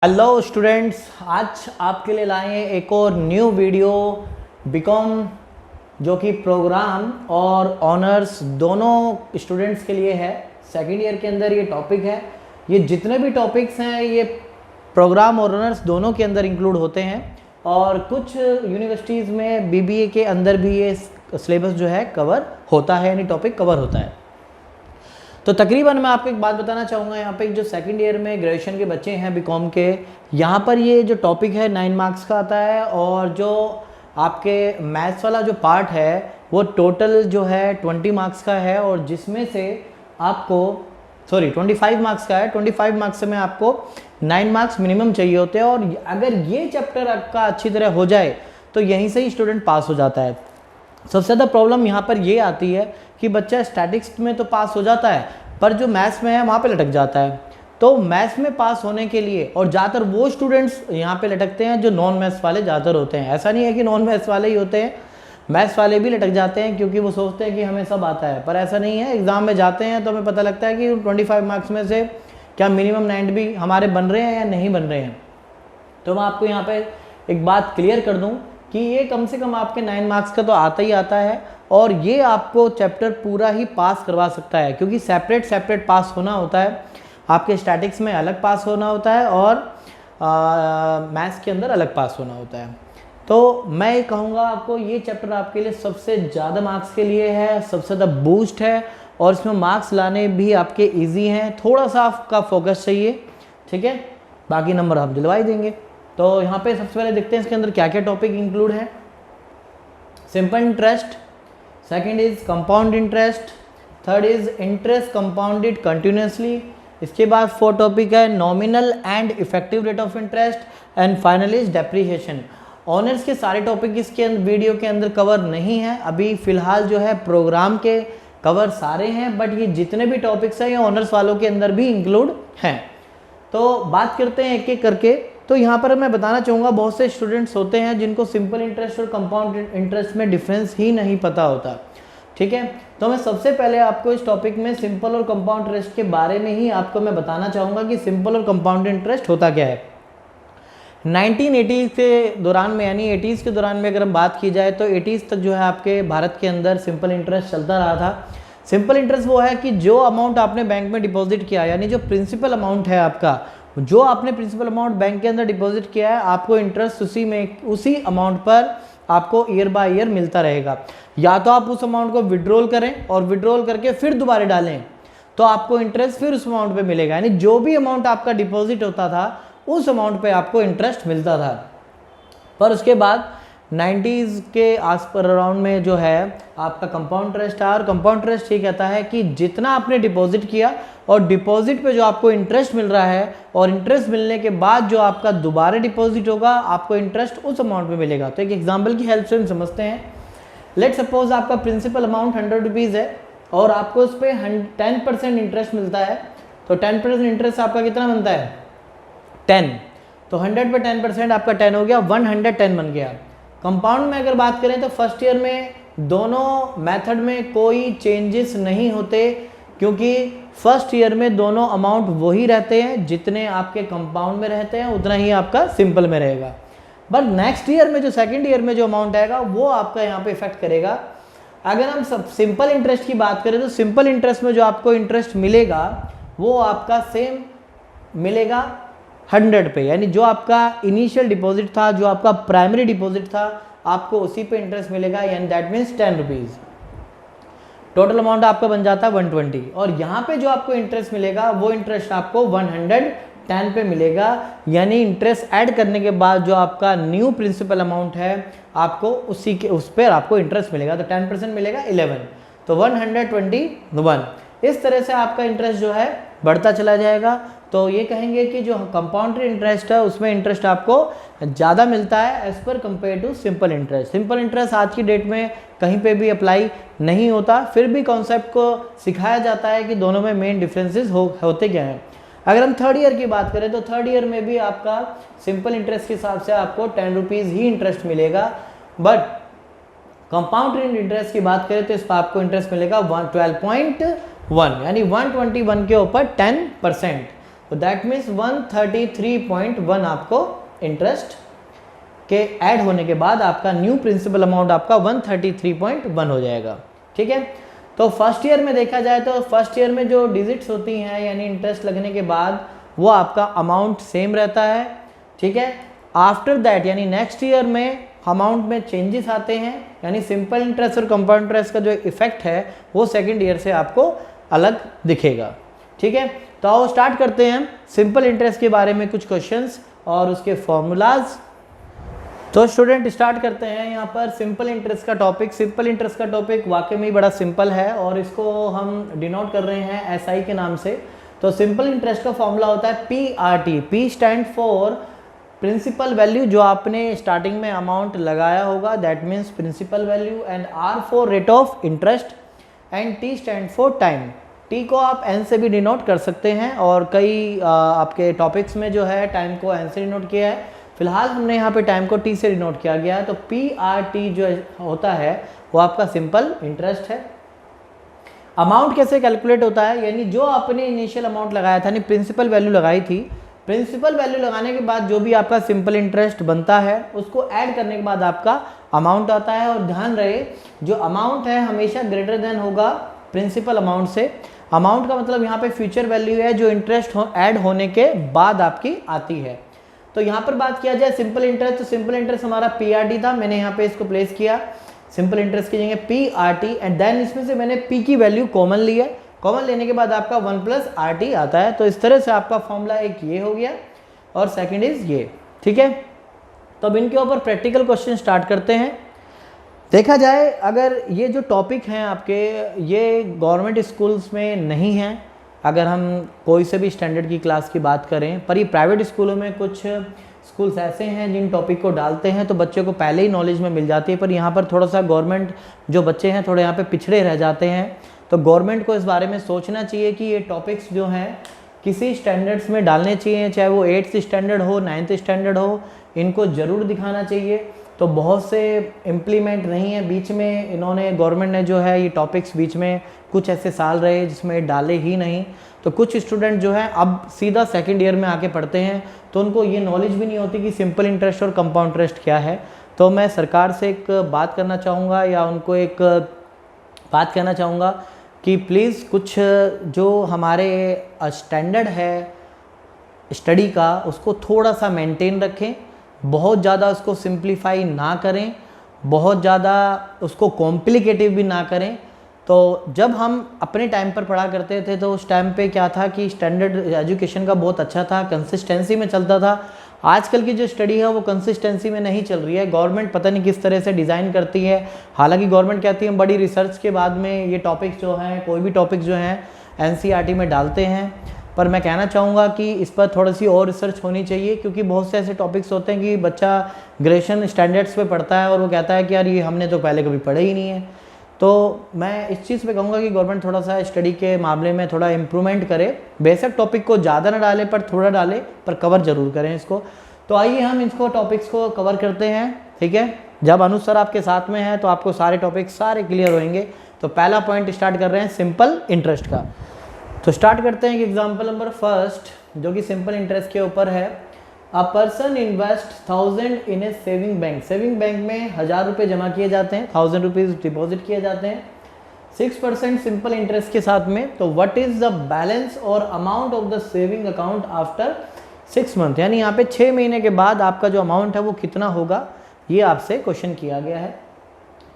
Hello students, आज आपके लिए लाए हैं एक और न्यू वीडियो बीकॉम जो कि प्रोग्राम और ऑनर्स दोनों स्टूडेंट्स के लिए है। सेकेंड ईयर के अंदर ये टॉपिक है। ये जितने भी टॉपिक्स हैं ये प्रोग्राम और ऑनर्स दोनों के अंदर इंक्लूड होते हैं और कुछ यूनिवर्सिटीज़ में बीबीए के अंदर भी ये सिलेबस जो है कवर होता है, यानी टॉपिक कवर होता है। तो तकरीबन मैं आपको एक बात बताना चाहूँगा, यहाँ पे जो सेकंड ईयर में ग्रेजुएशन के बच्चे हैं बीकॉम के, यहाँ पर ये जो टॉपिक है 9 मार्क्स का आता है और जो आपके मैथ्स वाला जो पार्ट है वो टोटल जो है 20 मार्क्स का है और जिसमें से आपको 25 मार्क्स का है। 25 मार्क्स में आपको 9 मार्क्स मिनिमम चाहिए होते हैं और अगर ये चैप्टर आपका अच्छी तरह हो जाए तो यहीं से ही स्टूडेंट पास हो जाता है। सबसे ज़्यादा प्रॉब्लम यहाँ पर ये आती है कि बच्चा स्टैटिक्स में तो पास हो जाता है पर जो मैथ्स में है वहाँ पे लटक जाता है। तो मैथ्स में पास होने के लिए, और ज़्यादातर वो स्टूडेंट्स यहाँ पे लटकते हैं जो नॉन मैथ्स वाले ज़्यादातर होते हैं। ऐसा नहीं है कि नॉन मैथ्स वाले ही होते हैं, मैथ्स वाले भी लटक जाते हैं क्योंकि वो सोचते हैं कि हमें सब आता है, पर ऐसा नहीं है। एग्ज़ाम में जाते हैं तो हमें पता लगता है कि 25 मार्क्स में से क्या मिनिमम 90 भी हमारे बन रहे हैं या नहीं बन रहे हैं। तो मैं आपको यहाँ पर एक बात क्लियर कर दूँ कि ये कम से कम आपके 9 मार्क्स का तो आता ही आता है और ये आपको चैप्टर पूरा ही पास करवा सकता है क्योंकि सेपरेट पास होना होता है। आपके स्टैटिक्स में अलग पास होना होता है और मैथ्स के अंदर अलग पास होना होता है। तो मैं ये कहूँगा आपको ये चैप्टर आपके लिए सबसे ज़्यादा मार्क्स के लिए है, सबसे ज़्यादा बूस्ट है और इसमें मार्क्स लाने भी आपके ईजी हैं। थोड़ा सा आपका फोकस चाहिए, ठीक है, बाकी नंबर हम दिलवाई देंगे। तो यहाँ पे सबसे पहले देखते हैं इसके अंदर क्या क्या टॉपिक इंक्लूड है। Simple interest, second is compound interest, third is interest compounded continuously. इसके बाद 4 टॉपिक है nominal and effective rate of interest and final is depreciation. Honours के सारे टॉपिक इसके वीडियो के अंदर कवर नहीं है, अभी फिलहाल जो है प्रोग्राम के कवर सारे हैं, बट ये जितने भी टॉपिक्स हैं ये ऑनर्स वालों के अंदर भी इंक्लूड हैं। तो बात करते हैं एक एक करके। तो यहाँ पर मैं बताना चाहूँगा बहुत से स्टूडेंट्स होते हैं जिनको सिंपल इंटरेस्ट और कंपाउंड इंटरेस्ट में डिफरेंस ही नहीं पता होता, ठीक है। तो मैं सबसे पहले आपको इस टॉपिक में सिंपल और कंपाउंड इंटरेस्ट के बारे में ही आपको मैं बताना चाहूँगा कि सिंपल और कंपाउंड इंटरेस्ट होता क्या है। 1980 के दौरान में, यानी 80s के दौरान में अगर हम बात की जाए तो 80s तक जो है आपके भारत के अंदर सिंपल इंटरेस्ट चलता रहा था। सिंपल इंटरेस्ट वो है कि जो अमाउंट आपने बैंक में डिपॉजिट किया, यानी जो प्रिंसिपल अमाउंट है आपका, जो आपने प्रिंसिपल अमाउंट बैंक के अंदर डिपॉजिट किया है, आपको इंटरेस्ट उसी अमाउंट पर आपको ईयर बाय ईयर मिलता रहेगा। या तो आप उस अमाउंट को विड्रॉल करें और विड्रॉल करके फिर दोबारा डालें तो आपको इंटरेस्ट फिर उस अमाउंट पे मिलेगा, यानी जो भी अमाउंट आपका डिपॉजिट होता था उस अमाउंट पे आपको इंटरेस्ट मिलता था। पर उसके बाद 90s के आस पर अराउंड में जो है आपका कंपाउंड इंटरेस्ट आया और कंपाउंड इंटरेस्ट ये कहता है कि जितना आपने डिपॉजिट किया और डिपॉजिट पे जो आपको इंटरेस्ट मिल रहा है और इंटरेस्ट मिलने के बाद जो आपका दोबारा डिपॉजिट होगा आपको इंटरेस्ट उस अमाउंट पे मिलेगा। तो एक एग्जांपल की हेल्प से हम समझते हैं। लेट सपोज आपका प्रिंसिपल अमाउंट 100 रुपीज़ है और आपको उस पर 10% इंटरेस्ट मिलता है। तो 10% इंटरेस्ट आपका कितना बनता है? 10। तो 100 पे 10% आपका 10 हो गया, 110 बन गया। कंपाउंड में अगर बात करें तो फर्स्ट ईयर में दोनों मेथड में कोई चेंजेस नहीं होते क्योंकि फर्स्ट ईयर में दोनों अमाउंट वही रहते हैं, जितने आपके कंपाउंड में रहते हैं उतना ही आपका सिंपल में रहेगा। बट नेक्स्ट ईयर में जो सेकंड ईयर में जो अमाउंट आएगा वो आपका यहाँ पे इफेक्ट करेगा। अगर हम सब सिंपल इंटरेस्ट की बात करें तो सिंपल इंटरेस्ट में जो आपको इंटरेस्ट मिलेगा वो आपका सेम मिलेगा 100 पे, यानी जो आपका इनिशियल डिपॉजिट था, जो आपका प्राइमरी डिपॉजिट था, आपको उसी पे इंटरेस्ट मिलेगा, यानी that means 10 rupees. Total amount आपका बन जाता है 120 और यहाँ पे जो आपको इंटरेस्ट मिलेगा वो इंटरेस्ट आपको 110 पे मिलेगा, यानी इंटरेस्ट ऐड करने के बाद जो आपका न्यू प्रिंसिपल अमाउंट है आपको उसी के उस पर आपको इंटरेस्ट मिलेगा। तो 10% मिलेगा 11, तो 121। इस तरह से आपका इंटरेस्ट जो है बढ़ता चला जाएगा। तो ये कहेंगे कि जो कंपाउंड इंटरेस्ट है उसमें इंटरेस्ट आपको ज़्यादा मिलता है एज पर compare to simple interest. Simple interest आज की डेट में कहीं पे भी अप्लाई नहीं होता, फिर भी कॉन्सेप्ट को सिखाया जाता है कि दोनों में मेन डिफरेंसेस होते क्या हैं। अगर हम थर्ड ईयर की बात करें तो थर्ड ईयर में भी आपका सिंपल इंटरेस्ट के हिसाब से आपको 10 रुपीज़ ही इंटरेस्ट मिलेगा, बट कंपाउंड इंटरेस्ट की बात करें तो इस पर आपको इंटरेस्ट मिलेगा 12.1, यानी 121 के ऊपर 10%। तो दैट मीन्स 133.1 आपको इंटरेस्ट के ऐड होने के बाद आपका न्यू प्रिंसिपल अमाउंट आपका 133.1 हो जाएगा। ठीक है, तो फर्स्ट ईयर में देखा जाए तो फर्स्ट ईयर में जो डिजिट्स होती हैं यानी इंटरेस्ट लगने के बाद वो आपका अमाउंट सेम रहता है। ठीक है, आफ्टर दैट यानी नेक्स्ट ईयर में अमाउंट में चेंजेस आते हैं, यानी सिंपल इंटरेस्ट और कंपाउंड इंटरेस्ट का जो इफेक्ट है वो सेकेंड ईयर से आपको अलग दिखेगा। ठीक है, तो आओ स्टार्ट करते हैं सिंपल इंटरेस्ट के बारे में कुछ क्वेश्चंस और उसके फॉर्मूलाज। तो स्टूडेंट स्टार्ट करते हैं यहाँ पर सिंपल इंटरेस्ट का टॉपिक। सिंपल इंटरेस्ट का टॉपिक वाकई में बड़ा सिंपल है और इसको हम डिनोट कर रहे हैं एसआई के नाम से। तो सिंपल इंटरेस्ट का फॉर्मूला होता है PRT. P stand for principal value, जो आपने स्टार्टिंग में अमाउंट लगाया होगा, that means principal value, and R for rate of interest, and T stand for time. T को आप एन से भी डिनोट कर सकते हैं और कई आपके टॉपिक्स में जो है टाइम को एन से डिनोट किया है। फिलहाल हमने यहाँ पे टाइम को टी से डिनोट किया गया है। तो पी आर टी जो होता है वो आपका सिंपल इंटरेस्ट है। अमाउंट कैसे कैलकुलेट होता है, यानी जो आपने इनिशियल अमाउंट लगाया था, यानी प्रिंसिपल वैल्यू लगाई थी, प्रिंसिपल वैल्यू लगाने के बाद जो भी आपका सिंपल इंटरेस्ट बनता है उसको ऐड करने के बाद आपका अमाउंट आता है। और ध्यान रहे जो अमाउंट है हमेशा ग्रेटर देन होगा प्रिंसिपल अमाउंट से। अमाउंट का मतलब यहाँ पे फ्यूचर वैल्यू है जो इंटरेस्ट ऐड होने के बाद आपकी आती है। तो यहाँ पर बात किया जाए सिंपल इंटरेस्ट, तो सिंपल इंटरेस्ट हमारा पीआरटी था, मैंने यहाँ पे इसको प्लेस किया सिंपल इंटरेस्ट की जगह पीआरटी, एंड देन इसमें से मैंने पी की वैल्यू कॉमन ली है। कॉमन लेने के बाद आपका 1 प्लस आर टी आता है। तो इस तरह से आपका फॉर्मूला एक ये हो गया और सेकंड इज ये। ठीक है, तो अब इनके ऊपर प्रैक्टिकल क्वेश्चन स्टार्ट करते हैं। देखा जाए अगर ये जो टॉपिक हैं आपके ये गवर्नमेंट स्कूल्स में नहीं हैं, अगर हम कोई से भी स्टैंडर्ड की क्लास की बात करें, पर ये प्राइवेट स्कूलों में कुछ स्कूल्स ऐसे हैं जिन टॉपिक को डालते हैं तो बच्चे को पहले ही नॉलेज में मिल जाती है। पर यहाँ पर थोड़ा सा गवर्नमेंट जो बच्चे हैं थोड़े यहाँ पे पिछड़े रह जाते हैं। तो गवर्नमेंट को इस बारे में सोचना चाहिए कि ये टॉपिक्स जो हैं किसी स्टैंडर्ड्स में डालने चाहिए, चाहे वो 8th स्टैंडर्ड हो 9th स्टैंडर्ड हो, इनको ज़रूर दिखाना चाहिए। तो बहुत से इम्प्लीमेंट नहीं है, बीच में इन्होंने गवर्नमेंट ने जो है ये टॉपिक्स बीच में कुछ ऐसे साल रहे जिसमें डाले ही नहीं। तो कुछ स्टूडेंट जो है अब सीधा सेकंड ईयर में आके पढ़ते हैं तो उनको ये नॉलेज भी नहीं होती कि सिंपल इंटरेस्ट और कंपाउंड इंटरेस्ट क्या है। तो मैं सरकार से एक बात करना चाहूँगा या उनको एक बात कहना चाहूँगा कि प्लीज़ कुछ जो हमारे स्टैंडर्ड है स्टडी का उसको थोड़ा सा मेंटेन रखें, बहुत ज़्यादा उसको सिंप्लीफाई ना करें, बहुत ज़्यादा उसको कॉम्प्लिकेटिव भी ना करें। तो जब हम अपने टाइम पर पढ़ा करते थे तो उस टाइम पे क्या था कि स्टैंडर्ड एजुकेशन का बहुत अच्छा था, कंसिस्टेंसी में चलता था। आजकल की जो स्टडी है वो कंसिस्टेंसी में नहीं चल रही है। गवर्नमेंट पता नहीं किस तरह से डिज़ाइन करती है, हालांकि गवर्नमेंट कहती है बड़ी रिसर्च के बाद में ये टॉपिक्स जो हैं कोई भी टॉपिक जो हैं एनसीईआरटी में डालते हैं, पर मैं कहना चाहूँगा कि इस पर थोड़ी सी और रिसर्च होनी चाहिए, क्योंकि बहुत से ऐसे टॉपिक्स होते हैं कि बच्चा ग्रेजुएशन स्टैंडर्ड्स पे पढ़ता है और वो कहता है कि यार ये हमने तो पहले कभी पढ़े ही नहीं है। तो मैं इस चीज़ पे कहूँगा कि गवर्नमेंट थोड़ा सा स्टडी के मामले में थोड़ा इम्प्रूवमेंट करे, बेशक टॉपिक को ज़्यादा ना डाले पर थोड़ा डाले, पर कवर ज़रूर करें इसको। तो आइए हम इसको टॉपिक्स को कवर करते हैं। ठीक है, जब अनुज सर आपके साथ में है तो आपको सारे टॉपिक्स सारे क्लियर होंगे। तो पहला पॉइंट स्टार्ट कर रहे हैं सिंपल इंटरेस्ट का। तो स्टार्ट करते हैं कि एग्जाम्पल नंबर फर्स्ट जो कि सिंपल इंटरेस्ट के ऊपर है। A person invest 1000 in A saving bank. Saving bank में 1000 रुपये जमा किए जाते हैं, 1000 रुपीज़ डिपॉजिट किए जाते हैं 6% सिंपल इंटरेस्ट के साथ में। तो व्हाट इज़ द बैलेंस और amount of the saving account after 6 month, यानी यहाँ पे 6 महीने के बाद आपका जो अमाउंट है वो कितना होगा, ये आपसे क्वेश्चन किया गया है।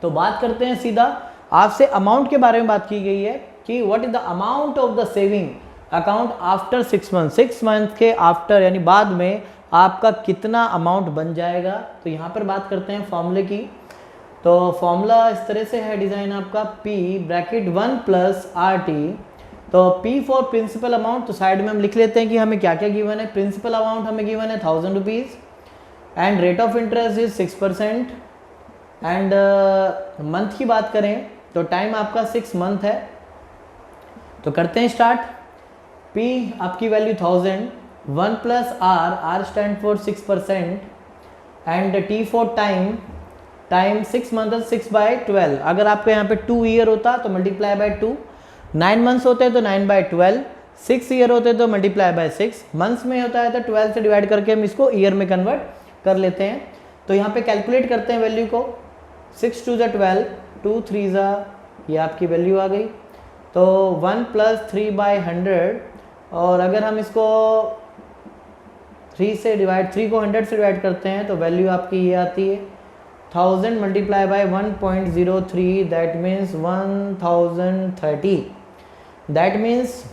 तो बात करते हैं सीधा, आपसे अमाउंट के बारे में बात की गई है कि what is the amount of the saving account after 6 month. 6 month के आफ्टर यानी बाद में आपका कितना अमाउंट बन जाएगा। तो यहाँ पर बात करते हैं फॉर्मूले की। तो फॉर्मूला इस तरह से है डिज़ाइन आपका, P ब्रैकेट 1 प्लस RT। तो P फॉर प्रिंसिपल अमाउंट, तो साइड में हम लिख लेते हैं कि हमें क्या क्या गिवन है। प्रिंसिपल अमाउंट हमें गिवन है 1000 rupees and rate of interest is 6%। And month की बात करें तो टाइम आपका 6 मंथ है। तो करते हैं स्टार्ट। P आपकी value 1000, 1 plus R stand for 6% and T for time 6 month 6/12। अगर आपके यहाँ पे 2 ईयर होता तो मल्टीप्लाई बाय 2, 9 मंथ्स होते हैं तो 9/12, 6 ईयर होते हैं तो मल्टीप्लाई बाय 6, मंथ्स में होता है तो 12 से डिवाइड करके हम इसको ईयर में कन्वर्ट कर लेते हैं। तो यहाँ पे कैलकुलेट करते हैं वैल्यू को, 6 2 12, 2 3 ज़ा, ये आपकी वैल्यू आ गई। तो 1 + 3/100, और अगर हम इसको 3 को 100 से डिवाइड करते हैं तो वैल्यू आपकी ये आती है 1000 multiply by 1.03, that means 1030। That means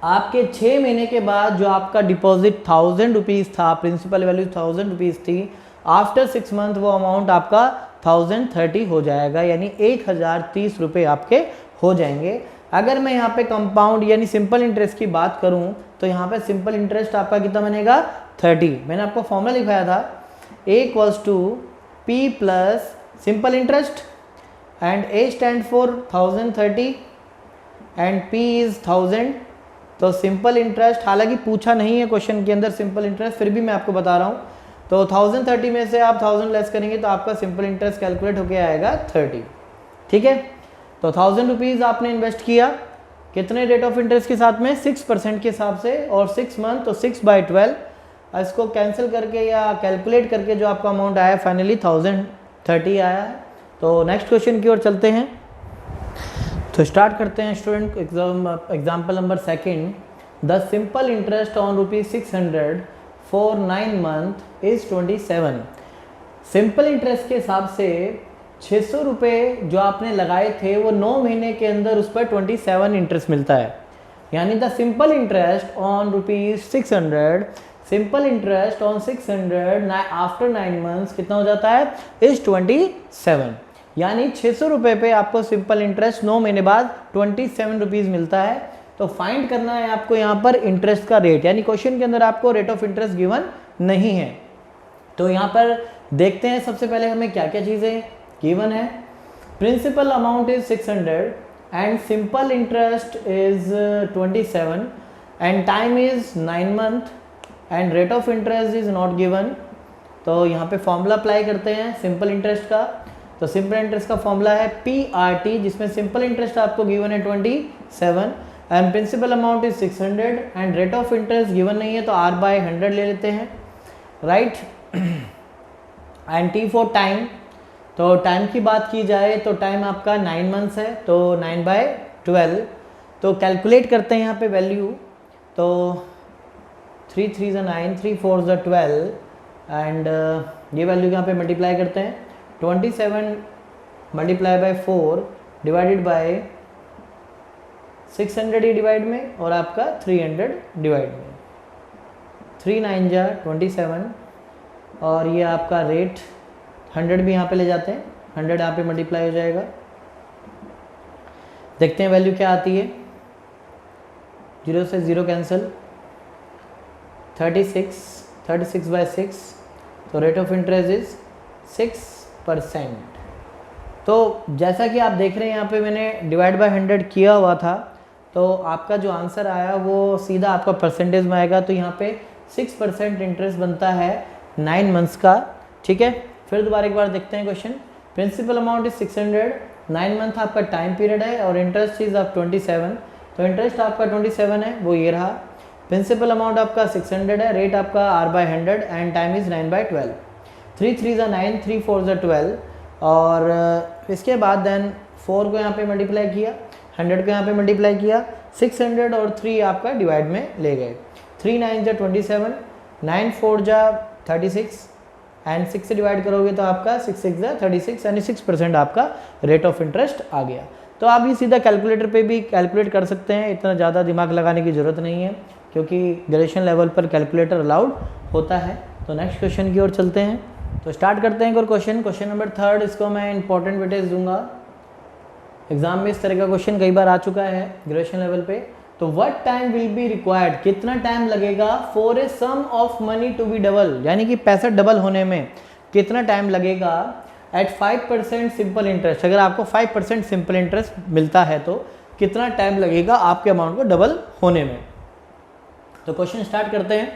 आपके 6 महीने के बाद जो आपका डिपॉजिट 1000 रुपीज़ था, प्रिंसिपल वैल्यू 1000 रुपीज़ थी, आफ्टर 6 मंथ वो अमाउंट आपका 1030 हो जाएगा, यानी 1030 रुपये आपके हो जाएंगे। अगर मैं यहाँ पे कंपाउंड यानी सिंपल इंटरेस्ट की बात करूँ तो यहाँ पे सिंपल इंटरेस्ट आपका कितना बनेगा 30। मैंने आपको फॉर्मूला लिखाया था, A = P plus simple interest and A stand for 1030 and P is 1000। तो सिंपल इंटरेस्ट, हालांकि पूछा नहीं है क्वेश्चन के अंदर सिंपल इंटरेस्ट, फिर भी मैं आपको बता रहा हूँ। तो 1030 में से आप 1000 लेस करेंगे तो आपका सिंपल इंटरेस्ट कैलकुलेट होके आएगा 30। ठीक है, तो 1000 रुपीज़ आपने इन्वेस्ट किया, कितने रेट ऑफ इंटरेस्ट के साथ में 6% के हिसाब से, और 6 मंथ तो 6/12, इसको कैंसिल करके या कैलकुलेट करके जो आपका अमाउंट आया फाइनली 1030 आया है। तो नेक्स्ट क्वेश्चन की ओर चलते हैं। तो स्टार्ट करते हैं student. Example number 2, the simple interest on ₹600 for 9 month is 27। Simple interest के हिसाब से 600 रुपये जो आपने लगाए थे वो 9 महीने के अंदर उस पर 27 इंटरेस्ट मिलता है, यानी the simple interest on ₹600, simple interest on 600 after 9 months कितना हो जाता है इज 27, यानी 600 रुपये पे आपको सिंपल इंटरेस्ट 9 महीने बाद 27 रुपीज़ मिलता है। तो फाइंड करना है आपको यहाँ पर इंटरेस्ट का रेट, यानी क्वेश्चन के अंदर आपको रेट ऑफ इंटरेस्ट गिवन नहीं है। तो यहाँ पर देखते हैं सबसे पहले हमें क्या क्या चीज़ें गिवन है। Principal amount is 600 and simple interest is 27 and time is 9 month and rate of interest is not given. तो यहाँ पे फॉर्मूला अप्लाई करते हैं सिंपल इंटरेस्ट का। तो सिंपल इंटरेस्ट का फॉर्मूला है PRT, जिसमें सिंपल इंटरेस्ट आपको गिवन है 27 and principal amount is 600 and rate of interest given नहीं है तो R/100 ले लेते हैं, right. And T for time, तो टाइम की बात की जाए तो टाइम आपका 9 मंथ्स है, तो 9/12। तो कैलकुलेट करते हैं यहाँ पे वैल्यू। तो 3 3 9, 3 4 12 एंड ये वैल्यू यहाँ पे मल्टीप्लाई करते हैं। 27 multiply by 4 divided by 600 he divide में और आपका 300 डिवाइड में, 3 9 जा 27 और ये आपका रेट 100 भी यहाँ पे ले जाते हैं, 100 यहाँ पे मल्टीप्लाई हो जाएगा। देखते हैं वैल्यू क्या आती है। 0 से 0 कैंसिल, 36/6, तो रेट ऑफ इंटरेस्ट इज 6%। तो जैसा कि आप देख रहे हैं यहाँ पे मैंने डिवाइड बाय 100 किया हुआ था, तो आपका जो आंसर आया वो सीधा आपका परसेंटेज में आएगा। तो यहाँ पे 6% इंटरेस्ट बनता है 9 मंथ्स का, ठीक है। फिर दोबारा एक बार देखते हैं question. Principal amount is 600, 9 month आपका टाइम पीरियड है और इंटरेस्ट इज आप 27, तो इंटरेस्ट आपका 27 है, वो ये रहा। प्रिंसिपल अमाउंट आपका 600 है, रेट आपका R/100 एंड टाइम इज 9/12। 3 3 9, 3 4 12 और इसके बाद देन 4 को यहाँ पे मल्टीप्लाई किया, 100 को यहाँ पे मल्टीप्लाई किया, 600 और 3 आपका डिवाइड में ले गए। 3 9 जा 27, 9 4 जा 36 एंड 6 से डिवाइड करोगे तो आपका 6 6 जा 36, यानी 6% आपका रेट ऑफ इंटरेस्ट आ गया। तो आप ये सीधा कैलकुलेटर पे भी कैलकुलेट कर सकते हैं, इतना ज़्यादा दिमाग लगाने की ज़रूरत नहीं है क्योंकि ग्रेजुएशन लेवल पर कैलकुलेटर अलाउड होता है। तो नेक्स्ट क्वेश्चन की ओर चलते हैं। तो स्टार्ट करते हैं क्वेश्चन नंबर 3। इसको मैं इंपॉर्टेंट वेटेज दूंगा, एग्जाम में इस तरह का क्वेश्चन कई बार आ चुका है ग्रेजुएशन लेवल पे। तो what time will be required, कितना टाइम लगेगा for a sum of money to be double, यानी कि पैसा डबल होने में कितना टाइम लगेगा एट 5% सिंपल इंटरेस्ट। अगर आपको 5% सिंपल इंटरेस्ट मिलता है तो कितना टाइम लगेगा आपके अमाउंट को डबल होने में। तो क्वेश्चन स्टार्ट करते हैं।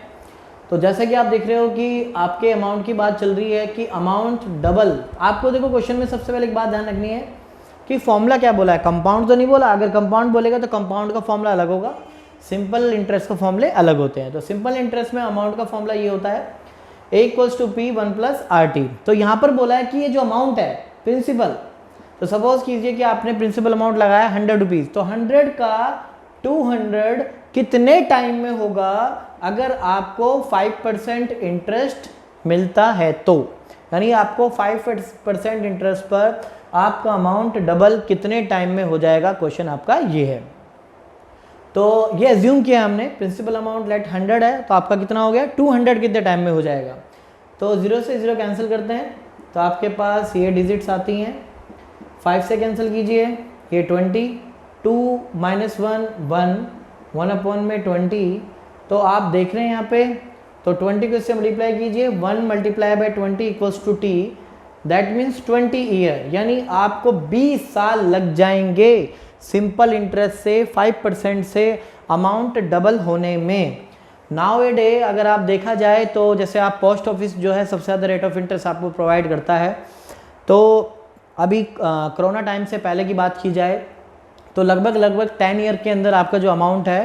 तो जैसे कि आप देख रहे हो कि आपके अमाउंट की बात चल रही है कि अमाउंट डबल। आपको देखो क्वेश्चन में सबसे पहले एक बात ध्यान रखनी है कि फॉर्मूला क्या बोला है, कंपाउंड तो नहीं बोला। अगर कंपाउंड बोलेगा तो कंपाउंड का फॉर्मूला अलग होगा, सिंपल इंटरेस्ट के फॉर्मूले अलग होते हैं। तो सिंपल इंटरेस्ट में अमाउंट का फॉर्मूला ये होता है A equals to P 1 plus RT। तो यहाँ पर बोला है कि ये जो अमाउंट है प्रिंसिपल, तो सपोज कीजिए कि आपने प्रिंसिपल अमाउंट लगाया 100 रुपीज़, तो 100 का 200 कितने टाइम में होगा अगर आपको 5% इंटरेस्ट मिलता है तो, यानी आपको 5% इंटरेस्ट पर आपका अमाउंट डबल कितने टाइम में हो जाएगा, क्वेश्चन आपका ये है। तो ये एज्यूम किया हमने प्रिंसिपल अमाउंट लेट 100 है, तो आपका कितना हो गया 200 कितने टाइम में हो जाएगा। तो 0 से 0 कैंसिल करते हैं, तो आपके पास ये डिजिट्स आती हैं, 5 से कैंसिल कीजिए, ये 20, 2 माइनस 1 1, 1 अपॉन में 20। तो आप देख रहे हैं यहाँ पे, तो 20 को इससे मल्टीप्लाई कीजिए, 1 multiply by 20 equals to t, that means 20 year, यानी आपको 20 साल लग जाएंगे सिंपल इंटरेस्ट से 5% से अमाउंट डबल होने में। नाउ ए डे अगर आप देखा जाए तो जैसे आप पोस्ट ऑफिस जो है सबसे ज़्यादा रेट ऑफ इंटरेस्ट आपको प्रोवाइड करता है, तो अभी कोरोना टाइम से पहले की बात की जाए तो लगभग 10 ईयर के अंदर आपका जो अमाउंट है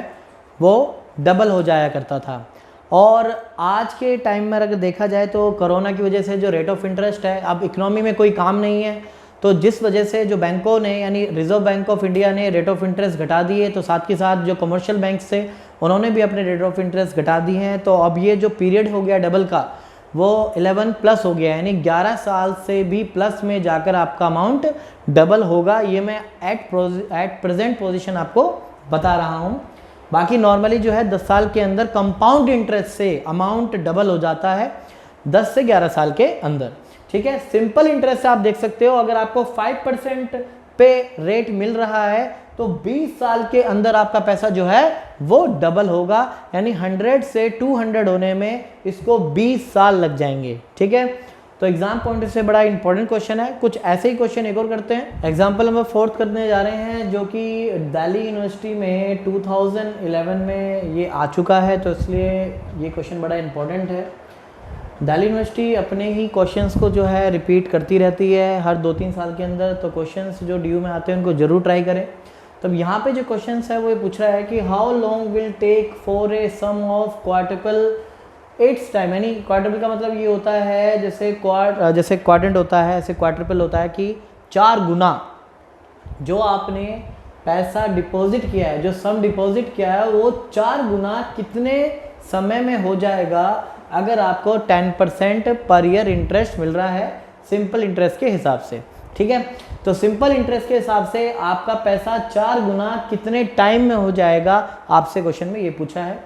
वो डबल हो जाया करता था। और आज के टाइम में अगर देखा जाए तो कोरोना की वजह से जो रेट ऑफ इंटरेस्ट है, अब इकोनॉमी में कोई काम नहीं है, तो जिस वजह से जो बैंकों ने यानी रिजर्व बैंक ऑफ इंडिया ने रेट ऑफ इंटरेस्ट घटा दिए, तो साथ के साथ जो कमर्शियल बैंक्स थे उन्होंने भी अपने रेट ऑफ इंटरेस्ट घटा दिए हैं। तो अब ये जो पीरियड हो गया डबल का वो 11 प्लस हो गया, यानी 11 साल से भी प्लस में जाकर आपका अमाउंट डबल होगा। ये मैं एट प्रेजेंट पोजीशन आपको बता रहा हूँ। बाकी नॉर्मली जो है 10 साल के अंदर कंपाउंड इंटरेस्ट से अमाउंट डबल हो जाता है 10 से 11 साल के अंदर। ठीक है, सिंपल इंटरेस्ट से आप देख सकते हो अगर आपको 5% पे रेट मिल रहा है तो 20 साल के अंदर आपका पैसा जो है वो डबल होगा, यानी 100 से 200 होने में इसको 20 साल लग जाएंगे। ठीक है, तो एग्जाम पॉइंट से बड़ा इंपॉर्टेंट क्वेश्चन है। कुछ ऐसे ही क्वेश्चन एक और करते हैं। एग्जाम्पल नंबर 4 करने जा रहे हैं, जो कि दिल्ली यूनिवर्सिटी में 2011 में ये आ चुका है, तो इसलिए ये क्वेश्चन बड़ा इंपॉर्टेंट है। दिल्ली यूनिवर्सिटी अपने ही क्वेश्चंस को जो है रिपीट करती रहती है हर 2-3 साल के अंदर, तो क्वेश्चंस जो ड्यू में आते हैं उनको जरूर ट्राई करें। तब यहाँ पे जो क्वेश्चंस है वो ये पूछ रहा है कि how long will take for a sum of quadruple its time, यानी क्वार्टिपल का मतलब ये होता है जैसे क्वाड्रेंट होता है, ऐसे क्वार्टिपल होता है कि 4 गुना जो आपने पैसा डिपॉजिट किया है, जो सम डिपॉजिट किया है वो 4 गुना कितने समय में हो जाएगा अगर आपको 10% पर ईयर इंटरेस्ट मिल रहा है सिंपल इंटरेस्ट के हिसाब से। ठीक है, तो सिंपल इंटरेस्ट के हिसाब से आपका पैसा 4 गुना कितने टाइम में हो जाएगा, आपसे क्वेश्चन में ये पूछा है।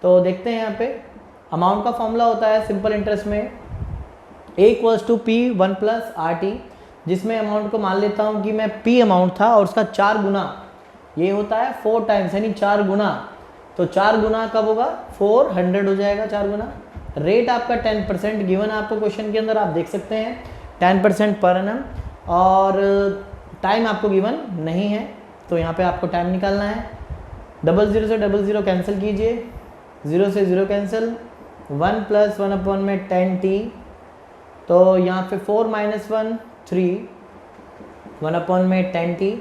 तो देखते हैं यहाँ पे अमाउंट का फॉर्मूला होता है सिंपल इंटरेस्ट में A equals to P 1 plus RT, जिसमें अमाउंट को मान लेता हूँ कि मैं P अमाउंट था और उसका 4 गुना, ये होता है 4 टाइम्स, यानी 4 गुना। तो 4 गुना कब होगा 400 हो जाएगा 4 गुना। रेट आपका 10% गिवन आपको क्वेश्चन के अंदर, आप देख सकते हैं 10% पर एनम, और टाइम आपको गिवन नहीं है, तो यहाँ पे आपको टाइम निकालना है। 00 से 00 कैंसिल कीजिए, 0 से 0 कैंसिल, 1 प्लस 1 अपॉन में 10t, तो यहाँ पे 4 माइनस 1 3, 1 अपॉन में 10t,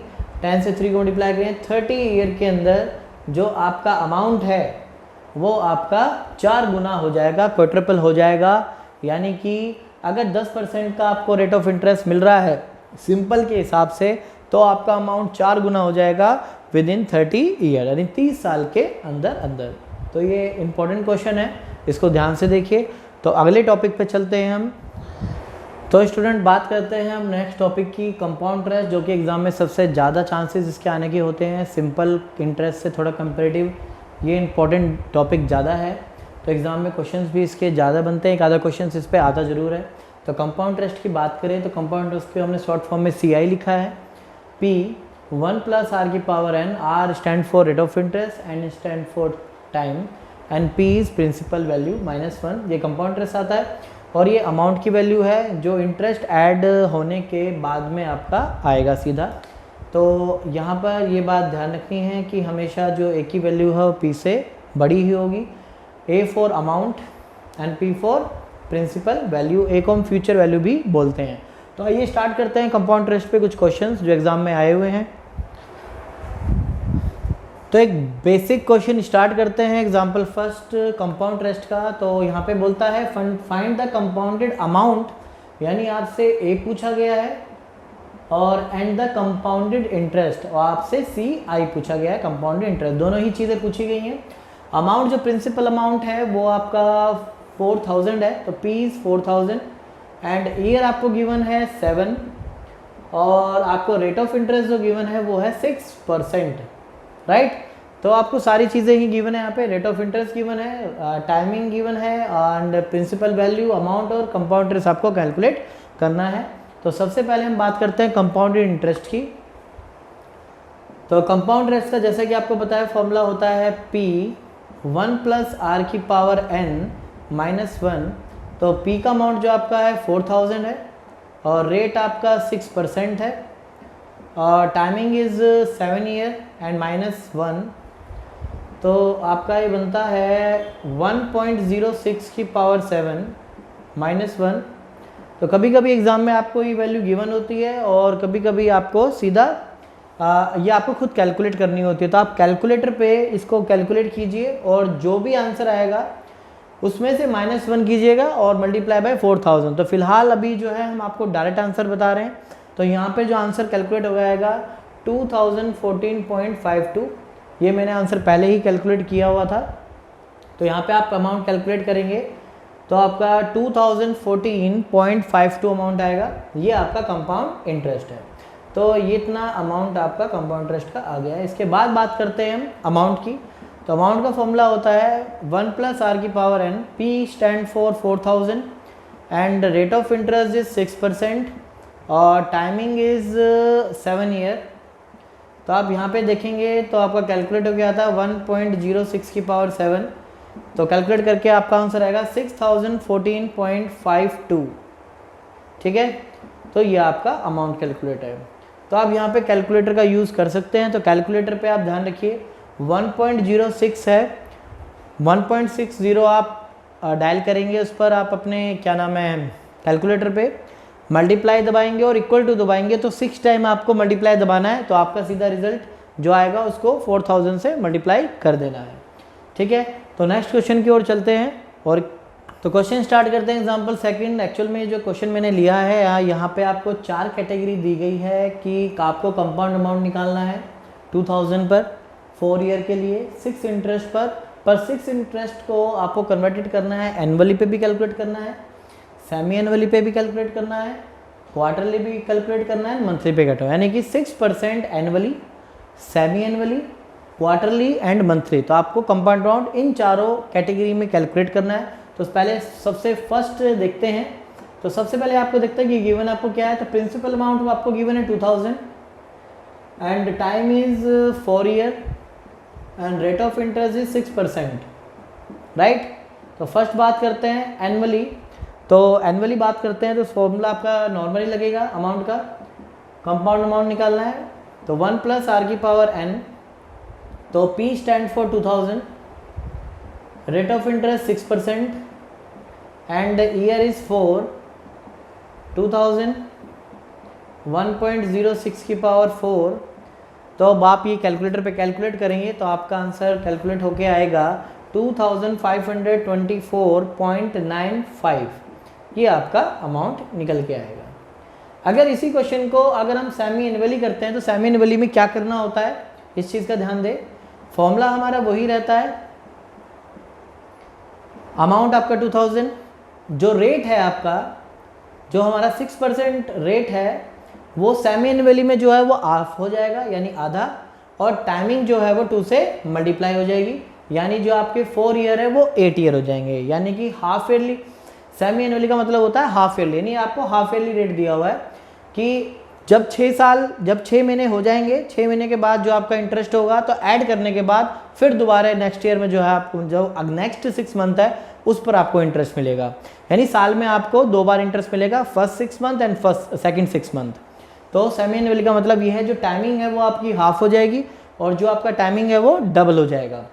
10 से 3 को मल्टीप्लाई करें, 30 ईयर के अंदर जो आपका अमाउंट है वो आपका 4 गुना हो जाएगा, क्वाड्रुपल हो जाएगा। यानी कि अगर 10% का आपको रेट ऑफ इंटरेस्ट मिल रहा है सिंपल के हिसाब से, तो आपका अमाउंट 4 गुना हो जाएगा विद इन 30 ईयर, यानी 30 साल के अंदर। तो ये इंपॉर्टेंट क्वेश्चन है, इसको ध्यान से देखिए। तो अगले टॉपिक पे चलते हैं हम। तो स्टूडेंट बात करते हैं हम नेक्स्ट टॉपिक की, कंपाउंड इंटरेस्ट, जो कि एग्जाम में सबसे ज़्यादा चांसेस इसके आने के होते हैं सिंपल इंटरेस्ट से थोड़ा कंपेरेटिव। ये इंपॉर्टेंट टॉपिक ज़्यादा है, तो एग्ज़ाम में क्वेश्चंस भी इसके ज़्यादा बनते हैं, एक आधा क्वेश्चन इस पर आता ज़रूर है। तो कंपाउंड इंटरेस्ट की बात करें तो कंपाउंड इंटरेस्ट को हमने शॉर्ट फॉर्म में CI लिखा है। P 1 प्लस R की power n, R stand for rate of interest, N stand for time, and P is principal value -1। ये कंपाउंड इंटरेस्ट आता है, और ये अमाउंट की वैल्यू है जो इंटरेस्ट ऐड होने के बाद में आपका आएगा सीधा। तो यहाँ पर ये बात ध्यान रखनी है कि हमेशा जो A की वैल्यू है वो P से बड़ी ही होगी। A for amount and P for principal value, A को हम फ्यूचर वैल्यू भी बोलते हैं। तो आइए स्टार्ट करते हैं कंपाउंड इंटरेस्ट पे कुछ क्वेश्चंस जो एग्जाम में आए हुए हैं। तो एक बेसिक क्वेश्चन स्टार्ट करते हैं। एग्जांपल फर्स्ट कंपाउंड इंटरेस्ट का। तो यहाँ पे बोलता है फाइंड द कंपाउंडेड अमाउंट, यानी आपसे ए पूछा गया है और एंड द कंपाउंडेड इंटरेस्ट, और आपसे सी आई पूछा गया है। कंपाउंडेड इंटरेस्ट दोनों ही चीज़ें पूछी गई हैं। अमाउंट जो प्रिंसिपल अमाउंट है वो आपका 4000 है, तो P इज़ 4000 एंड ईयर आपको गिवन है 7 और आपको रेट ऑफ इंटरेस्ट जो गिवन है वो है 6%, राइट। तो आपको सारी चीज़ें ही गिवन है यहाँ पे। रेट ऑफ इंटरेस्ट गिवन है, टाइमिंग गिवन है एंड प्रिंसिपल वैल्यू, अमाउंट और कंपाउंड इंटरेस्ट आपको कैलकुलेट करना है। तो सबसे पहले हम बात करते हैं कंपाउंडेड इंटरेस्ट की। तो कंपाउंड इंटरेस्ट का जैसे कि आपको पता है फॉर्मूला होता है P 1 + r⁻n-1। तो P का अमाउंट जो आपका है 4000 है और रेट आपका 6% है और टाइमिंग इज़ 7 ईयर एंड -1। तो आपका ये बनता है 1.06⁻7 -1। तो कभी कभी एग्ज़ाम में आपको ये वैल्यू गिवन होती है और कभी कभी आपको सीधा ये आपको खुद कैलकुलेट करनी होती है। तो आप कैलकुलेटर पे इसको कैलकुलेट कीजिए और जो भी आंसर आएगा उसमें से -1 कीजिएगा और मल्टीप्लाई बाय 4000। तो फिलहाल अभी जो है हम आपको डायरेक्ट आंसर बता रहे हैं। तो यहाँ पे जो आंसर कैलकुलेट हो जाएगा 2014.52। ये मैंने आंसर पहले ही कैलकुलेट किया हुआ था। तो यहाँ पे आप अमाउंट कैलकुलेट करेंगे तो आपका 2014.52 अमाउंट आएगा। ये आपका कंपाउंड इंटरेस्ट है। तो ये इतना अमाउंट आपका कंपाउंड इंटरेस्ट का आ गया है। इसके बाद बात करते हैं हम अमाउंट की। तो अमाउंट का फॉर्मूला होता है 1 + r⁻n। P stand for 4000 and rate of interest is 6% और टाइमिंग इज़ 7 ईयर। तो आप यहाँ पे देखेंगे तो आपका कैलकुलेट हो गया था 1.06⁻7। तो कैलकुलेट करके आपका आंसर आएगा 6014.52, ठीक है। तो ये आपका अमाउंट कैलकुलेट है। तो आप यहाँ पे कैलकुलेटर का यूज़ कर सकते हैं। तो कैलकुलेटर पे आप ध्यान रखिए 1.06 है, 1.60 आप डायल करेंगे उस पर आप अपने क्या नाम है कैलकुलेटर पे मल्टीप्लाई दबाएंगे और इक्वल टू दबाएंगे। तो 6 टाइम आपको मल्टीप्लाई दबाना है। तो आपका सीधा रिजल्ट जो आएगा उसको 4000 से मल्टीप्लाई कर देना है, ठीक है। तो नेक्स्ट क्वेश्चन की ओर चलते हैं और तो क्वेश्चन स्टार्ट करते हैं। Example second. एक्चुअल में जो क्वेश्चन मैंने लिया है यहाँ पे आपको 4 कैटेगरी दी गई है कि आपको कंपाउंड अमाउंट निकालना है 2000 पर 4 ईयर के लिए, 6 इंटरेस्ट पर 6 इंटरेस्ट को आपको कन्वर्टेड करना है, एनुअली पे भी कैलकुलेट करना है, सेमी एनुअली पे भी कैलकुलेट करना है, क्वार्टरली भी कैलकुलेट करना है, मंथली पे कटो, यानी कि 6% annually, semi annually, quarterly and monthly. तो आपको कंपाउंड अमाउंट इन चारों कैटेगरी में कैलकुलेट करना है। तो पहले सबसे फर्स्ट देखते हैं। तो सबसे पहले आपको देखते हैं कि गिवन आपको क्या है। तो प्रिंसिपल अमाउंट आपको गिवन है 2000 and time is 4 year and rate of interest is 6%, right. तो फर्स्ट बात करते हैं एनुअली। तो एनुअली बात करते हैं तो फॉर्मूला आपका नॉर्मली लगेगा अमाउंट का, कंपाउंड अमाउंट निकालना है। तो 1 + r⁻n। तो P stand for 2000, rate of interest 6% and year is 4, 2000, 1.06⁴। तो अब आप ये कैलकुलेटर पे कैलकुलेट करेंगे तो आपका आंसर कैलकुलेट होके आएगा 2524.95। ये आपका अमाउंट निकल के आएगा। अगर इसी क्वेश्चन को अगर हम सेमी एनुअली करते हैं तो सेमी एनुअली में क्या करना होता है, इस चीज़ का ध्यान दें। फॉर्मूला हमारा वही रहता है, अमाउंट आपका 2000, जो रेट है आपका, जो हमारा 6% रेट है वो सेमी एनुअली में जो है वो हाफ हो जाएगा यानी आधा, और टाइमिंग जो है वो 2 से मल्टीप्लाई हो जाएगी, यानी जो आपके 4 ईयर है वो 8 ईयर हो जाएंगे, यानी कि हाफ ईयरली। सेमी एनुअली का मतलब होता है हाफ ईयरली, यानी आपको हाफ ईयरली रेट दिया हुआ है कि जब 6 महीने हो जाएंगे, 6 महीने के बाद जो आपका इंटरेस्ट होगा तो ऐड करने के बाद फिर दोबारा नेक्स्ट ईयर में जो है आपको जो नेक्स्ट 6 मंथ है उस पर आपको इंटरेस्ट मिलेगा। यानी साल में आपको 2 बार इंटरेस्ट मिलेगा, first 6 month and second 6 month. तो सेमी एनुअली का मतलब ये है जो टाइमिंग है वो आपकी हाफ हो जाएगी और जो आपका टाइमिंग है वो डबल हो जाएगा।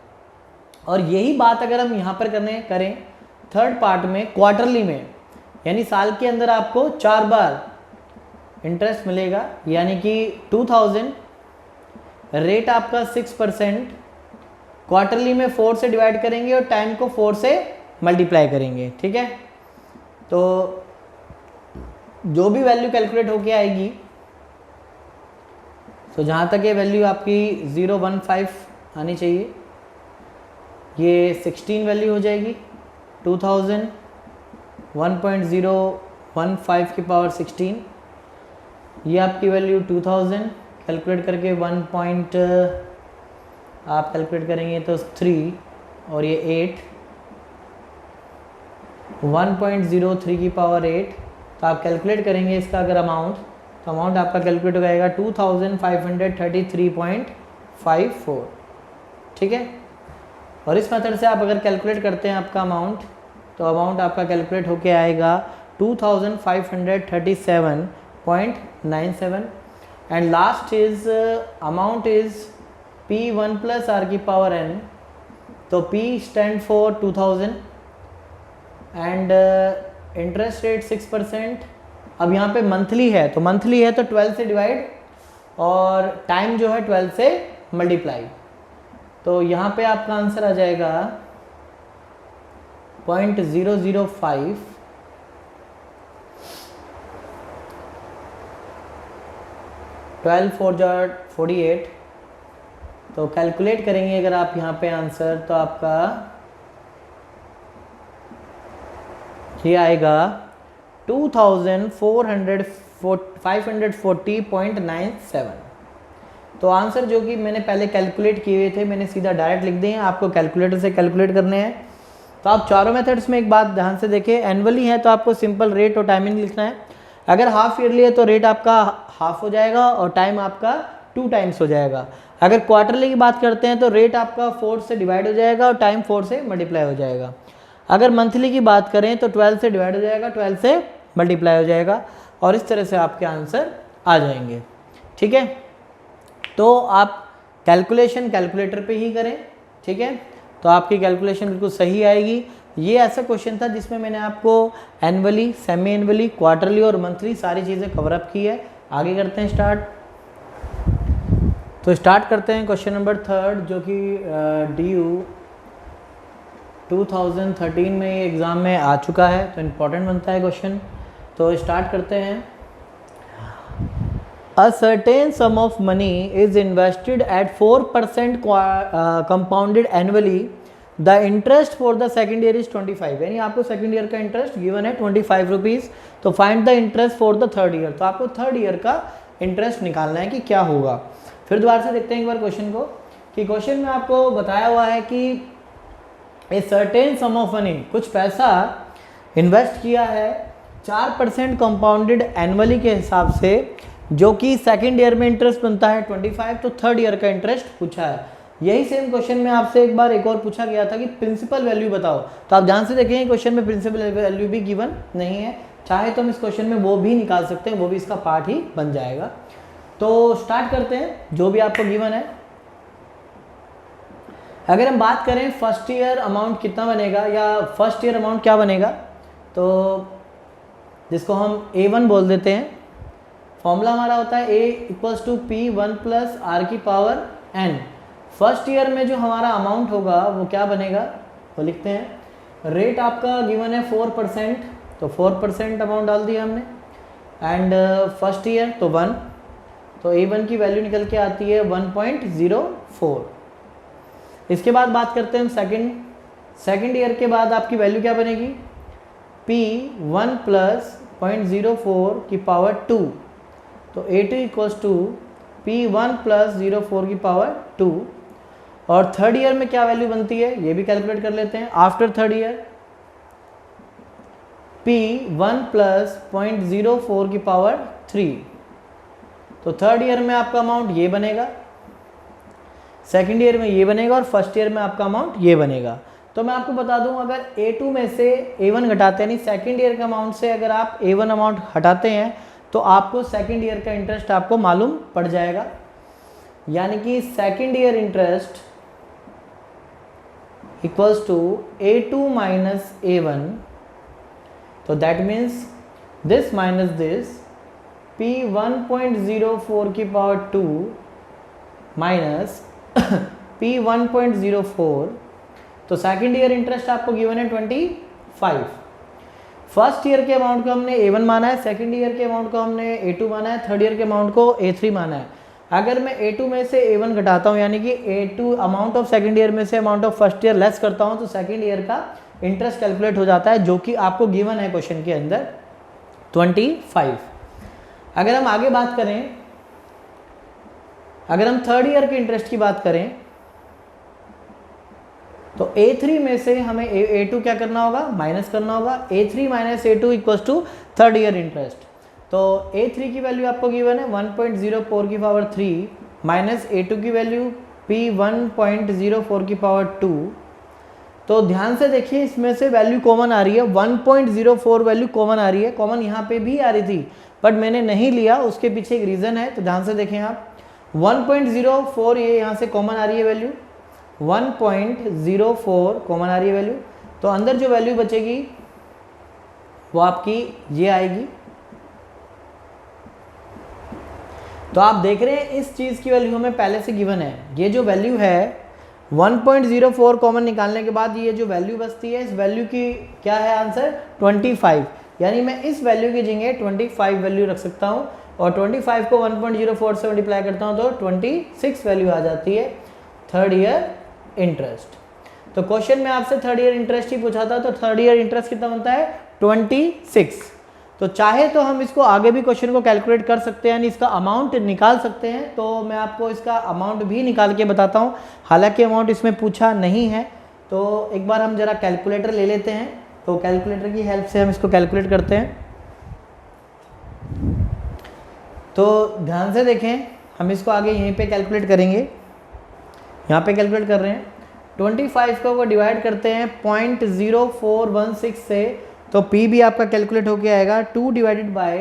और यही बात अगर हम यहाँ पर करें थर्ड पार्ट में क्वार्टरली में, यानी साल के अंदर आपको 4 बार इंटरेस्ट मिलेगा, यानी कि 2000, रेट आपका 6% क्वार्टरली में 4 से डिवाइड करेंगे और टाइम को 4 से मल्टीप्लाई करेंगे, ठीक है। तो जो भी वैल्यू कैलकुलेट होके आएगी, तो जहाँ तक ये वैल्यू आपकी 015 आनी चाहिए, ये 16 वैल्यू हो जाएगी। 2000 1.015 की पावर 16, ये आपकी वैल्यू 2000 कैलकुलेट करके 1 पॉइंट आप कैलकुलेट करेंगे तो 3 और ये 8, 1.03 की पावर 8। तो आप कैलकुलेट करेंगे इसका अगर अमाउंट, तो अमाउंट आपका कैलकुलेट हो जाएगा 2533.54, ठीक है। और इस मेथड से आप अगर कैलकुलेट करते हैं आपका अमाउंट, तो अमाउंट आपका कैलकुलेट होके आएगा 2537.97 and last is amount is P1 plus R की पावर n। तो P stand for 2000 and interest rate 6%। अब यहाँ पे मंथली है, तो मंथली है तो 12 से डिवाइड और टाइम जो है 12 से मल्टीप्लाई। तो यहाँ पे आपका आंसर आ जाएगा 0.005 12 4 48। तो कैलकुलेट करेंगे अगर आप यहाँ पे आंसर, तो आपका ये आएगा 2400,540.97। तो आंसर जो कि मैंने पहले कैलकुलेट किए हुए थे, मैंने सीधा डायरेक्ट लिख दिए हैं, आपको कैलकुलेटर से कैलकुलेट करने हैं। तो आप चारों मेथड्स में एक बात ध्यान से देखें, एनुअली है तो आपको सिंपल रेट और टाइमिंग लिखना है। अगर हाफ ईयरली है तो रेट आपका हाफ हो जाएगा और टाइम आपका 2 टाइम्स हो जाएगा। अगर क्वार्टरली की बात करते हैं तो रेट आपका 4 से डिवाइड हो जाएगा और टाइम 4 से मल्टीप्लाई हो जाएगा। अगर मंथली की बात करें तो 12 से डिवाइड हो जाएगा, 12 से मल्टीप्लाई हो जाएगा, और इस तरह से आपके आंसर आ जाएंगे, ठीक है। तो आप कैलकुलेशन कैलकुलेटर पे ही करें, ठीक है, तो आपकी कैलकुलेशन बिल्कुल सही आएगी। ये ऐसा क्वेश्चन था जिसमें मैंने आपको एनुअली, सेमी एनुअली, क्वार्टरली और मंथली सारी चीज़ें कवर अप की है। आगे करते हैं स्टार्ट। तो स्टार्ट करते हैं क्वेश्चन नंबर 3, जो कि DU 2013 में एग्ज़ाम में आ चुका है, तो इम्पॉर्टेंट बनता है क्वेश्चन। तो स्टार्ट करते हैं। A certain sum of money is invested at 4% compounded annually. The interest for the second year is 25, यानी आपको सेकेंड ईयर का इंटरेस्ट गिवन है 25 रुपीज़। तो find the interest for the third year, तो आपको थर्ड ईयर का interest निकालना है कि क्या होगा। फिर दोबारा से देखते हैं एक बार क्वेश्चन को, कि क्वेश्चन में आपको बताया हुआ है कि a certain some of money, कुछ पैसा इन्वेस्ट किया है 4% कंपाउंडेड एनुअली के हिसाब से, जो कि सेकेंड ईयर में इंटरेस्ट बनता है 25, तो थर्ड ईयर का इंटरेस्ट पूछा है। यही सेम क्वेश्चन में आपसे एक बार एक और पूछा गया था कि प्रिंसिपल वैल्यू बताओ। तो आप ध्यान से देखेंगे क्वेश्चन में प्रिंसिपल वैल्यू भी गिवन नहीं है, चाहे तो हम इस क्वेश्चन में वो भी निकाल सकते हैं, वो भी इसका पार्ट ही बन जाएगा। तो स्टार्ट करते हैं जो भी आपको गिवन है। अगर हम बात करें फर्स्ट ईयर अमाउंट कितना बनेगा या फर्स्ट ईयर अमाउंट क्या बनेगा, तो जिसको हम A1 बोल देते हैं, फॉर्मूला हमारा होता है A = P1 + R की पावर n। फर्स्ट ईयर में जो हमारा अमाउंट होगा वो क्या बनेगा, वो लिखते हैं। रेट आपका गिवन है 4%, तो 4% अमाउंट डाल दिया हमने, एंड फर्स्ट ईयर तो 1, तो A1 की वैल्यू निकल के आती है 1.04। इसके बाद बात करते हैं हम सेकेंड ईयर के बाद आपकी वैल्यू क्या बनेगी, P1 + 0.04 की पावर 2, तो A2 = P1 + 0.04 की पावर 2। और थर्ड ईयर में क्या वैल्यू बनती है ये भी कैलकुलेट कर लेते हैं। आफ्टर थर्ड ईयर P1 + 0.04 की पावर 3, तो थर्ड ईयर में आपका अमाउंट ये बनेगा, सेकेंड ईयर में ये बनेगा और फर्स्ट ईयर में आपका अमाउंट ये बनेगा। तो मैं आपको बता दूं, अगर A2 में से A1 घटाते हैं, यानी सेकेंड ईयर के अमाउंट से अगर आप A1 अमाउंट हटाते हैं, तो आपको सेकेंड ईयर का इंटरेस्ट आपको मालूम पड़ जाएगा। यानी कि second year interest = A2 - A1, तो that means this minus this, P1.04 की पावर 2 माइनस P 1.04, तो सेकेंड ईयर इंटरेस्ट आपको गिवन है 25। फर्स्ट ईयर के अमाउंट को हमने A1 माना है, सेकेंड ईयर के अमाउंट को हमने A2 माना है, थर्ड ईयर के अमाउंट को A3 माना है। अगर मैं A2 में से A1 घटाता हूँ, यानी कि A2 amount of second year में से amount of first year less करता हूँ, तो सेकेंड ईयर का इंटरेस्ट कैलकुलेट हो जाता है, जो कि आपको गिवन है क्वेश्चन के अंदर 25। अगर हम आगे बात करें, अगर हम थर्ड ईयर के इंटरेस्ट की बात करें, तो A3 में से हमें A2 क्या करना होगा, माइनस करना होगा। A3 minus A2 equals to third year interest. तो A3 की वैल्यू आपको गिवन है 1.04 की पावर 3 माइनस A2 की वैल्यू P 1.04 की पावर 2। तो ध्यान से देखिए, इसमें से वैल्यू कॉमन आ रही है, 1.04 वैल्यू कॉमन आ रही है। कॉमन यहाँ पे भी आ रही थी बट मैंने नहीं लिया, उसके पीछे एक रीज़न है। तो ध्यान से देखें आप, 1.04 ये यहाँ से कॉमन आ रही है वैल्यू, 1.04 कॉमन आ रही है वैल्यू। तो अंदर जो वैल्यू बचेगी वो आपकी ये आएगी। तो आप देख रहे हैं इस चीज़ की वैल्यू हमें पहले से गिवन है। ये जो वैल्यू है 1.04 कॉमन निकालने के बाद ये जो वैल्यू बचती है, इस वैल्यू की क्या है आंसर, 25। यानी मैं इस वैल्यू की जगह 25 वैल्यू रख सकता हूँ और 25 को 1.04 से मल्टीप्लाई करता हूँ तो 26 वैल्यू आ जाती है थर्ड ईयर इंटरेस्ट। तो क्वेश्चन में आपसे थर्ड ईयर इंटरेस्ट ही पूछा था, तो थर्ड ईयर इंटरेस्ट कितना बनता है, 26। तो चाहे तो हम इसको आगे भी क्वेश्चन को कैलकुलेट कर सकते हैं, यानी इसका अमाउंट निकाल सकते हैं। तो मैं आपको इसका अमाउंट भी निकाल के बताता हूँ, हालांकि अमाउंट इसमें पूछा नहीं है। तो एक बार हम जरा कैलकुलेटर ले लेते हैं, तो कैलकुलेटर की हेल्प से हम इसको कैलकुलेट करते हैं। तो ध्यान से देखें, हम इसको आगे यहीं पे कैलकुलेट करेंगे। यहाँ पे कैलकुलेट कर रहे हैं, 25 को डिवाइड करते हैं 0.0416 से, तो P भी आपका कैलकुलेट होके आएगा 2 डिवाइडेड बाय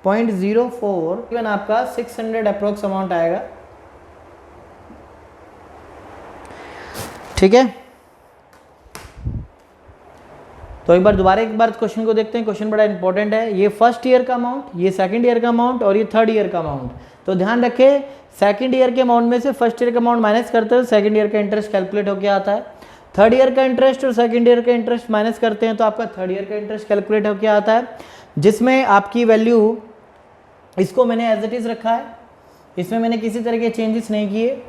0.04, इवन आपका 600 अप्रोक्स अमाउंट आएगा। ठीक है, तो एक बार क्वेश्चन को देखते हैं। क्वेश्चन बड़ा इंपॉर्टेंट है। ये फर्स्ट ईयर का अमाउंट, ये सेकंड ईयर का अमाउंट और ये थर्ड ईयर का अमाउंट। तो ध्यान रखें, सेकंड ईयर के अमाउंट में से फर्स्ट ईयर का अमाउंट माइनस करते हैं तो सेकंड ईयर का इंटरेस्ट कैलकुलेट होकर आता है। थर्ड ईयर का इंटरेस्ट और सेकंड ईयर का इंटरेस्ट माइनस करते हैं तो आपका थर्ड ईयर का इंटरेस्ट कैलकुलेट होकर आता है, जिसमें आपकी वैल्यू, इसको मैंने एज इट इज़ रखा है, इसमें मैंने किसी तरह के चेंजेस नहीं किए।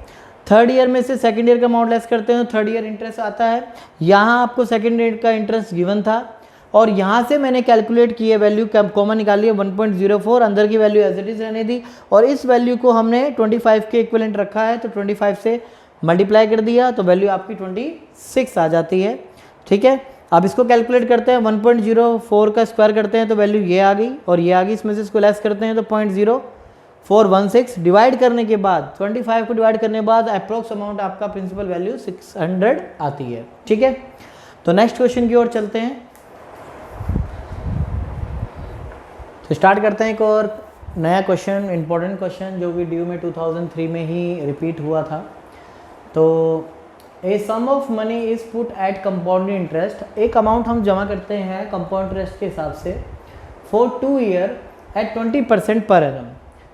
थर्ड ईयर में से सेकंड ईयर का अमाउंट लेस करते हैं तो थर्ड ईयर इंटरेस्ट आता है। यहाँ आपको सेकंड ईयर का इंटरेस्ट गिवन था और यहाँ से मैंने कैलकुलेट किए, वैल्यू कॉमन निकाली है 1.04, अंदर की वैल्यू एज इट इज़ रहने दी और इस वैल्यू को हमने 25 के इक्विवेलेंट रखा है, तो 25 से मल्टीप्लाई कर दिया तो वैल्यू आपकी 26 आ जाती है। ठीक है, अब इसको कैलकुलेट करते हैं, 1.04 का स्क्वायर करते हैं तो वैल्यू ये आ गई और ये आ गई, इसमें से इसको लेस करते हैं तो 0.0416 डिवाइड करने के बाद 25 को डिवाइड करने के बाद अप्रोक्स अमाउंट आपका प्रिंसिपल वैल्यू 600 आती है। ठीक है, तो नेक्स्ट क्वेश्चन की ओर चलते हैं। तो स्टार्ट करते हैं एक और नया क्वेश्चन, इंपॉर्टेंट क्वेश्चन जो कि ड्यू में 2003 में ही रिपीट हुआ था। तो a sum of money is put at compound interest, एक अमाउंट हम जमा करते हैं कंपाउंड इंटरेस्ट के हिसाब से for 2 year eight 20% per annum,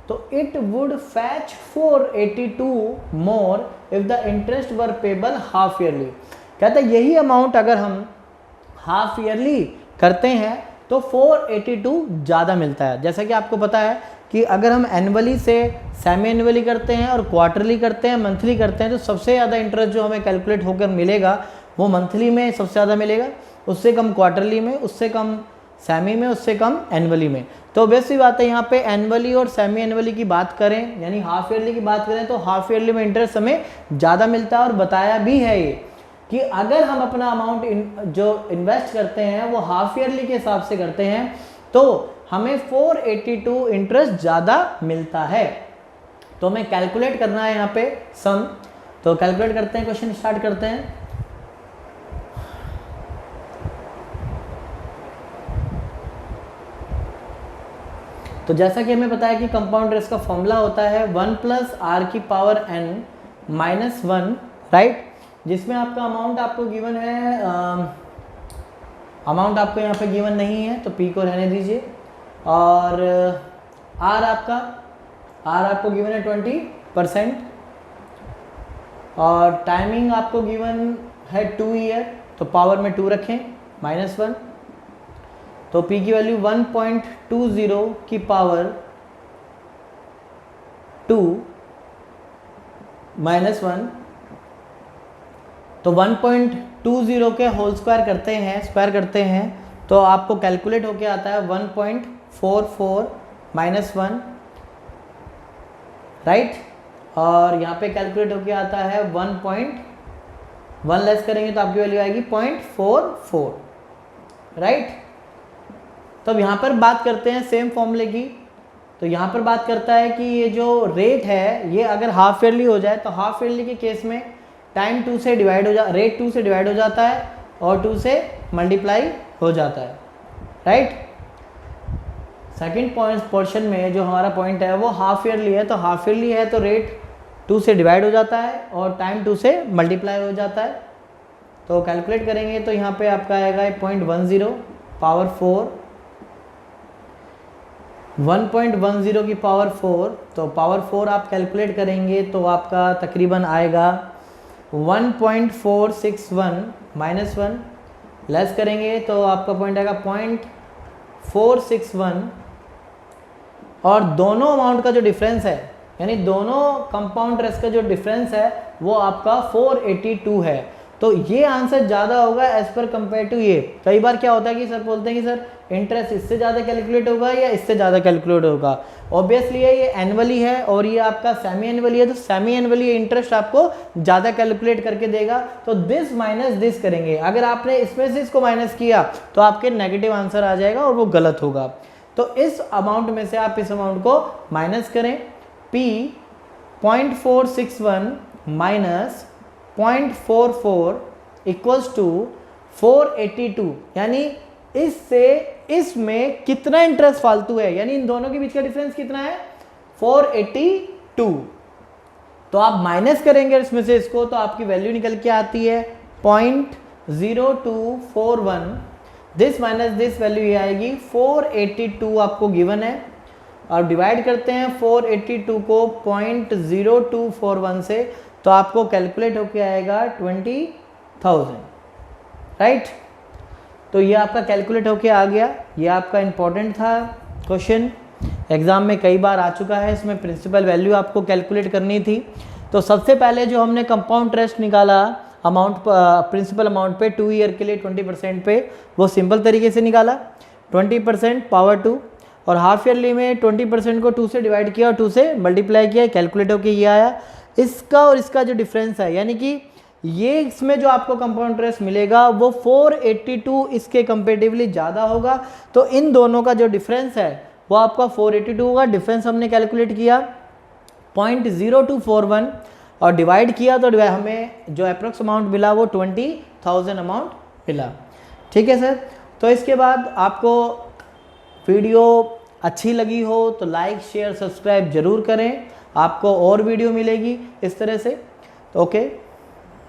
तो it would fetch 482 more if the interest were payable half yearly. कहता है यही अमाउंट अगर हम हाफ ईयरली करते हैं तो 482 ज़्यादा मिलता है। जैसा कि आपको पता है कि अगर हम एनुअली से सेमी एनुअली करते हैं और क्वार्टरली करते हैं, मंथली करते हैं, तो सबसे ज़्यादा इंटरेस्ट जो हमें कैलकुलेट होकर मिलेगा वो मंथली में सबसे ज़्यादा मिलेगा, उससे कम क्वार्टरली में, उससे कम सेमी में, उससे कम एनुअली में। तो वैसी बात है, यहाँ पे एनुअली और सेमी एनुअली की बात करें, यानी हाफ ईयरली की बात करें, तो हाफ ईयरली में इंटरेस्ट हमें ज़्यादा मिलता है और बताया भी है ये कि अगर हम अपना अमाउंट जो इन्वेस्ट करते हैं वो हाफ ईयरली के हिसाब से करते हैं तो हमें 482 इंटरेस्ट ज़्यादा मिलता है। तो हमें कैलकुलेट करना है यहाँ पे सम, तो कैलकुलेट करते हैं, क्वेश्चन स्टार्ट करते हैं। तो जैसा कि हमें पता है कि कंपाउंड इंटरेस्ट का फॉर्मूला होता है 1 + r⁻n - 1, राइट, जिसमें आपका अमाउंट आपको गिवन है, अमाउंट आपको यहाँ पे गिवन नहीं है तो P को रहने दीजिए, और R आपको गिवन है 20%, और टाइमिंग आपको गिवन है 2 ईयर, तो पावर में 2 रखें -1, तो p की वैल्यू 1.20 की पावर 2 -1, तो 1.20 के होल स्क्वायर करते हैं तो आपको कैलकुलेट होके आता है 1.44 -1, राइट। और यहाँ पे कैलकुलेट होके आता है 1.1 लेस करेंगे तो आपकी वैल्यू आएगी 0.44, राइट। तो अब यहाँ पर बात करते हैं सेम फॉर्मूले की। तो यहाँ पर बात करता है कि ये जो रेट है ये अगर हाफ ईयरली हो जाए तो हाफ ईयरली के केस में टाइम 2 से डिवाइड रेट 2 से डिवाइड हो जाता है और 2 से मल्टीप्लाई हो जाता है, राइट। सेकंड पोर्शन में जो हमारा पॉइंट है वो हाफ ईयरली है, तो हाफ ईयरली है तो रेट 2 से डिवाइड हो जाता है और टाइम 2 से मल्टीप्लाई हो जाता है। तो कैलकुलेट करेंगे तो यहाँ पे आपका आएगा 0.10 पावर 4, 1.10 की पावर 4, तो पावर 4 आप कैलकुलेट करेंगे तो आपका तकरीबन आएगा 1.461 -1 लेस करेंगे तो आपका पॉइंट आएगा 0.461, और दोनों अमाउंट का जो डिफरेंस है यानी दोनों कंपाउंड इंटरेस्ट का जो डिफरेंस है वो आपका 482 है। तो ये आंसर ज़्यादा होगा एज पर कंपेयर टू ये। कई बार क्या होता है कि सर बोलते हैं कि सर इंटरेस्ट इससे ज़्यादा कैलकुलेट होगा या इससे ज़्यादा कैलकुलेट होगा। ऑब्वियसली ये एनुअली है और ये आपका सेमी एनुअली है, तो सेमी एनुअली इंटरेस्ट आपको ज़्यादा कैलकुलेट करके देगा। तो दिस माइनस दिस करेंगे, अगर आपने इसमें से इसको माइनस किया तो आपके नेगेटिव आंसर आ जाएगा और वो गलत होगा। तो इस अमाउंट में से आप इस अमाउंट को माइनस करें, P 0.461 माइनस 0.44 इक्वल्स टू 482, यानी इससे इसमें कितना इंटरेस्ट फालतू है, यानी इन दोनों के बीच का डिफरेंस कितना है 482। तो आप माइनस करेंगे इसमें से इसको तो आपकी वैल्यू निकल के आती है 0.0241। दिस माइनस दिस वैल्यू ये आएगी 482 आपको गिवन है, और डिवाइड करते हैं 482 को 0.0241 से तो आपको कैलकुलेट होके आएगा 20,000, राइट। तो ये आपका कैलकुलेट होके आ गया। ये आपका इम्पोर्टेंट था क्वेश्चन, एग्जाम में कई बार आ चुका है। इसमें प्रिंसिपल वैल्यू आपको कैलकुलेट करनी थी। तो सबसे पहले जो हमने कंपाउंड इंटरेस्ट निकाला अमाउंट प्रिंसिपल अमाउंट पे 2 ईयर के लिए 20% पे, वो सिंपल तरीके से निकाला 20% पावर 2, और हाफ ईयरली में 20% को 2 से डिवाइड किया और 2 से मल्टीप्लाई किया, कैलकुलेट होके ये आया। इसका और इसका जो डिफरेंस है यानी कि ये इसमें जो आपको कंपाउंड इंटरेस्ट मिलेगा वो 482 इसके कंपेरेटिवली ज़्यादा होगा। तो इन दोनों का जो डिफरेंस है वो आपका 482 होगा। डिफरेंस हमने कैलकुलेट किया 0.0241 और डिवाइड किया तो हमें जो अप्रोक्स अमाउंट मिला वो 20,000 अमाउंट मिला। ठीक है सर। तो इसके बाद आपको वीडियो अच्छी लगी हो तो लाइक शेयर सब्सक्राइब जरूर करें, आपको और वीडियो मिलेगी इस तरह से। तो ओके।